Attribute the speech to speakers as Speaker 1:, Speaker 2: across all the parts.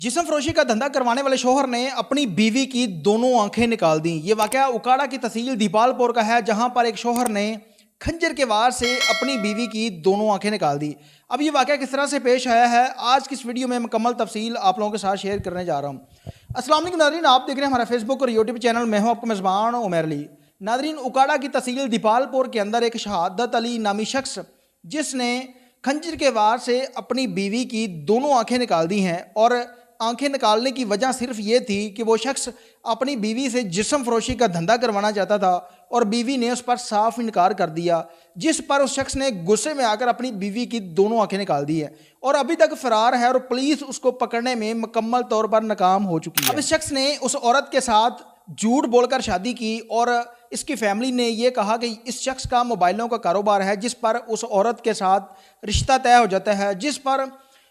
Speaker 1: जिस्म फरोशी का धंधा करवाने वाले शोहर ने अपनी बीवी की दोनों आंखें निकाल दी। ये वाकया उकाड़ा की तहसील दीपालपुर का है, जहां पर एक शोहर ने खंजर के वार से अपनी बीवी की दोनों आंखें निकाल दी। अब ये वाकया किस तरह से पेश आया है, आज की इस वीडियो में मुकम्मल तफसील आप लोगों के साथ शेयर करने जा रहा हूँ। अस्सलाम वालेकुम नाज़रीन, आप देख रहे हैं हमारा फेसबुक और यूट्यूब चैनल। मैं हूँ आपका मेज़बान उमर अली। नाज़रीन, उकाड़ा की तहसील दीपालपुर के अंदर एक शहादत अली नामी शख्स, जिसने खंजर के वार से अपनी बीवी की दोनों आंखें निकाल दी हैं, और आंखें निकालने की वजह सिर्फ ये थी कि वो शख्स अपनी बीवी से जिस्म फरोशी का धंधा करवाना चाहता था और बीवी ने उस पर साफ इनकार कर दिया, जिस पर उस शख्स ने गुस्से में आकर अपनी बीवी की दोनों आंखें निकाल दी है और अभी तक फरार है और पुलिस उसको पकड़ने में मुकम्मल तौर पर नाकाम हो चुकी है। अब इस शख्स ने उस औरत के साथ झूठ बोलकर शादी की और इसकी फैमिली ने यह कहा कि इस शख्स का मोबाइलों का कारोबार है, जिस पर उस औरत के साथ रिश्ता तय हो जाता है, जिस पर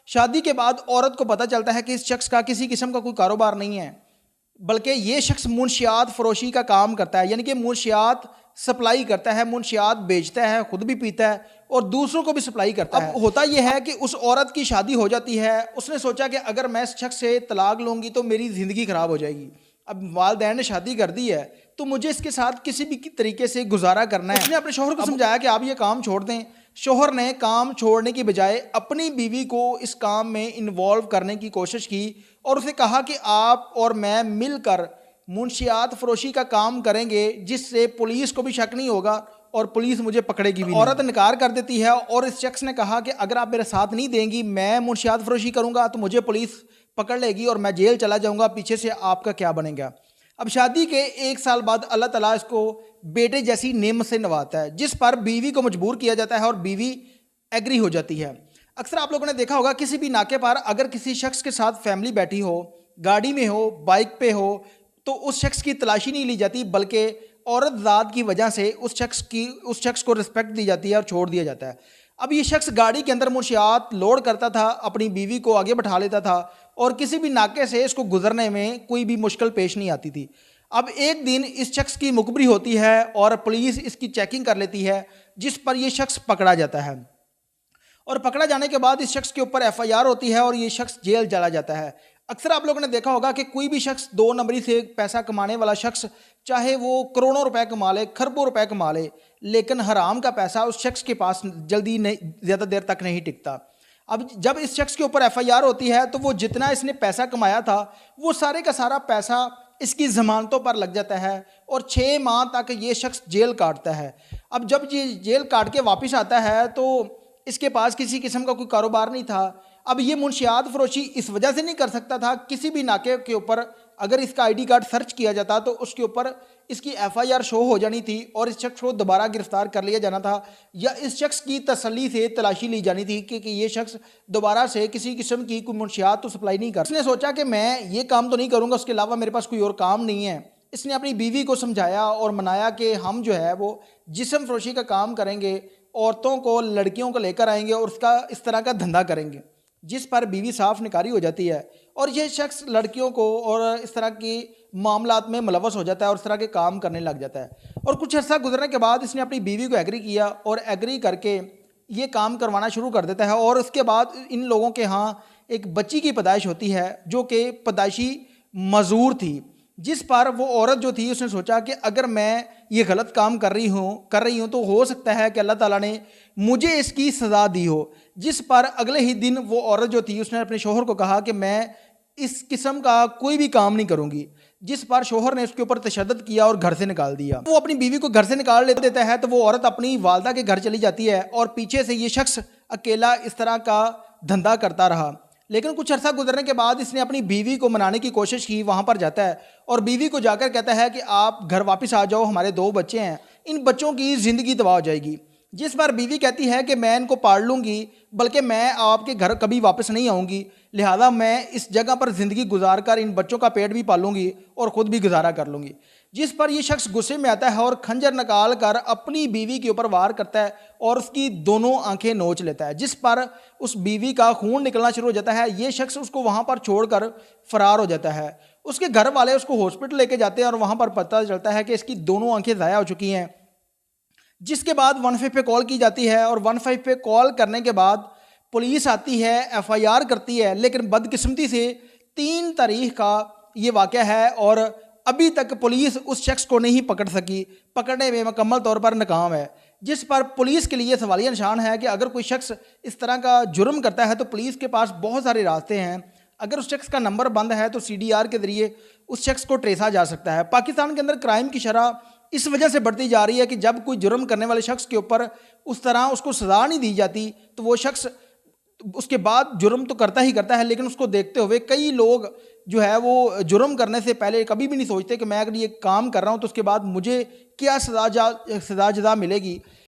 Speaker 1: शादी के बाद औरत को पता चलता है कि इस शख्स का किसी किस्म का कोई कारोबार नहीं है, बल्कि ये शख्स मुंशियात फरोशी का काम करता है, यानी कि मुंशियात सप्लाई करता है, मुंशियात बेचता है, खुद भी पीता है और दूसरों को भी सप्लाई करता है। अब होता यह है कि उस औरत की शादी हो जाती है, उसने सोचा कि अगर मैं इस शख्स से तलाक लूँगी तो मेरी ज़िंदगी ख़राब हो जाएगी। अब वालिदैन ने शादी कर दी है तो मुझे इसके साथ किसी भी तरीके से गुजारा करना है। उसने अपने शोहर को समझाया कि आप ये काम छोड़ दें। शोहर ने काम छोड़ने की बजाय अपनी बीवी को इस काम में इन्वॉल्व करने की कोशिश की और उसे कहा कि आप और मैं मिलकर मुंशियात फरोशी का काम करेंगे, जिससे पुलिस को भी शक नहीं होगा और पुलिस मुझे पकड़ेगी भी नहीं। औरत इनकार कर देती है और इस शख्स ने कहा कि अगर आप मेरे साथ नहीं देंगी, मैं मुंशियात फरोशी करूंगा तो मुझे पुलिस पकड़ लेगी और मैं जेल चला जाऊंगा, पीछे से आपका क्या बनेगा। अब शादी के 1 साल बाद अल्लाह ताला इसको बेटे जैसी नेमत से नवाता है, जिस पर बीवी को मजबूर किया जाता है और बीवी एग्री हो जाती है। अक्सर आप लोगों ने देखा होगा, किसी भी नाके पर अगर किसी शख्स के साथ फैमिली बैठी हो, गाड़ी में हो, बाइक पे हो, तो उस शख्स की तलाशी नहीं ली जाती, बल्कि औरत ज़ात की वजह से उस शख्स को रिस्पेक्ट दी जाती है और छोड़ दिया जाता है। अब ये शख्स गाड़ी के अंदर मुंशियात लोड करता था, अपनी बीवी को आगे बैठा लेता था और किसी भी नाके से इसको गुजरने में कोई भी मुश्किल पेश नहीं आती थी। अब एक दिन इस शख्स की मुखबरी होती है और पुलिस इसकी चेकिंग कर लेती है, जिस पर यह शख्स पकड़ा जाता है और पकड़ा जाने के बाद इस शख्स के ऊपर FIR होती है और ये शख्स जेल चला जाता है। अक्सर आप लोगों ने देखा होगा कि कोई भी शख्स 2 नंबरी से पैसा कमाने वाला शख्स, चाहे वो करोड़ों रुपए कमा ले, खरबों रुपए कमा ले, लेकिन हराम का पैसा उस शख्स के पास जल्दी नहीं, ज़्यादा देर तक नहीं टिकता। अब जब इस शख्स के ऊपर FIR होती है तो वो जितना इसने पैसा कमाया था वो सारे का सारा पैसा इसकी ज़मानतों पर लग जाता है और 6 माह तक ये शख्स जेल काटता है। अब जब ये जेल काट के वापस आता है तो इसके पास किसी किस्म का कोई कारोबार नहीं था। अब ये मुंशियात फरोशी इस वजह से नहीं कर सकता था, किसी भी नाके के ऊपर अगर इसका ID कार्ड सर्च किया जाता तो उसके ऊपर इसकी FIR शो हो जानी थी और इस शख्स को दोबारा गिरफ्तार कर लिया जाना था, या इस शख्स की तसल्ली से तलाशी ली जानी थी कि ये शख्स दोबारा से किसी किस्म की कोई मुंशियात तो सप्लाई नहीं कर। इसने सोचा कि मैं ये काम तो नहीं करूँगा, उसके अलावा मेरे पास कोई और काम नहीं है। इसने अपनी बीवी को समझाया और मनाया कि हम जो है वो जिस्म फरोशी का काम करेंगे, औरतों को, लड़कियों को लेकर आएंगे और उसका इस तरह का धंधा करेंगे, जिस पर बीवी साफ निकारी हो जाती है और यह शख्स लड़कियों को और इस तरह की मामलात में मुलव्वस हो जाता है और इस तरह के काम करने लग जाता है। और कुछ अर्सा गुजरने के बाद इसने अपनी बीवी को एग्री किया और एग्री करके ये काम करवाना शुरू कर देता है और उसके बाद इन लोगों के यहाँ एक बच्ची की पैदाइश होती है, जो कि पैदाइशी मजूर थी, जिस पर वो औरत जो थी उसने सोचा कि अगर मैं ये गलत काम कर रही हूँ तो हो सकता है कि अल्लाह ताला ने मुझे इसकी सज़ा दी हो। जिस पर अगले ही दिन वो औरत जो थी उसने अपने शोहर को कहा कि मैं इस किस्म का कोई भी काम नहीं करूँगी, जिस पर शोहर ने उसके ऊपर तशद्दुद किया और घर से निकाल दिया। वो अपनी बीवी को घर से निकाल देता है तो वो औरत अपनी वालदा के घर चली जाती है और पीछे से ये शख्स अकेला इस तरह का धंधा करता रहा। लेकिन कुछ अर्सा गुजरने के बाद इसने अपनी बीवी को मनाने की कोशिश की, वहाँ पर जाता है और बीवी को जाकर कहता है कि आप घर वापस आ जाओ, हमारे 2 बच्चे हैं, इन बच्चों की ज़िंदगी तबाह हो जाएगी। जिस पर बीवी कहती है कि मैं इनको पाल लूँगी, बल्कि मैं आपके घर कभी वापस नहीं आऊँगी, लिहाजा मैं इस जगह पर ज़िंदगी गुजार कर इन बच्चों का पेट भी पालूँगी और ख़ुद भी गुजारा कर लूँगी। जिस पर यह शख्स गुस्से में आता है और खंजर निकाल कर अपनी बीवी के ऊपर वार करता है और उसकी दोनों आंखें नोच लेता है, जिस पर उस बीवी का खून निकलना शुरू हो जाता है। ये शख्स उसको वहाँ पर छोड़कर फरार हो जाता है। उसके घर वाले उसको हॉस्पिटल लेके जाते हैं और वहाँ पर पता चलता है कि इसकी दोनों आंखें ज़ाया हो चुकी हैं। जिसके बाद 15 पे कॉल की जाती है और 15 पे कॉल करने के बाद पुलिस आती है, FIR करती है, लेकिन बदकिस्मती से 3 तारीख का ये वाक़या है और अभी तक पुलिस उस शख्स को नहीं पकड़ सकी, पकड़ने में मुकम्मल तौर पर नाकाम है। जिस पर पुलिस के लिए सवालिया निशान है कि अगर कोई शख्स इस तरह का जुर्म करता है तो पुलिस के पास बहुत सारे रास्ते हैं। अगर उस शख्स का नंबर बंद है तो CDR के ज़रिए उस शख्स को ट्रेसा जा सकता है। पाकिस्तान के अंदर क्राइम की शरह इस वजह से बढ़ती जा रही है कि जब कोई जुर्म करने वाले शख्स के ऊपर उस तरह उसको सज़ा नहीं दी जाती तो वो शख्स उसके बाद जुर्म तो करता ही करता है, लेकिन उसको देखते हुए कई लोग जो है वो जुर्म करने से पहले कभी भी नहीं सोचते कि मैं अगर ये काम कर रहा हूँ तो उसके बाद मुझे क्या सज़ा जज़ा मिलेगी।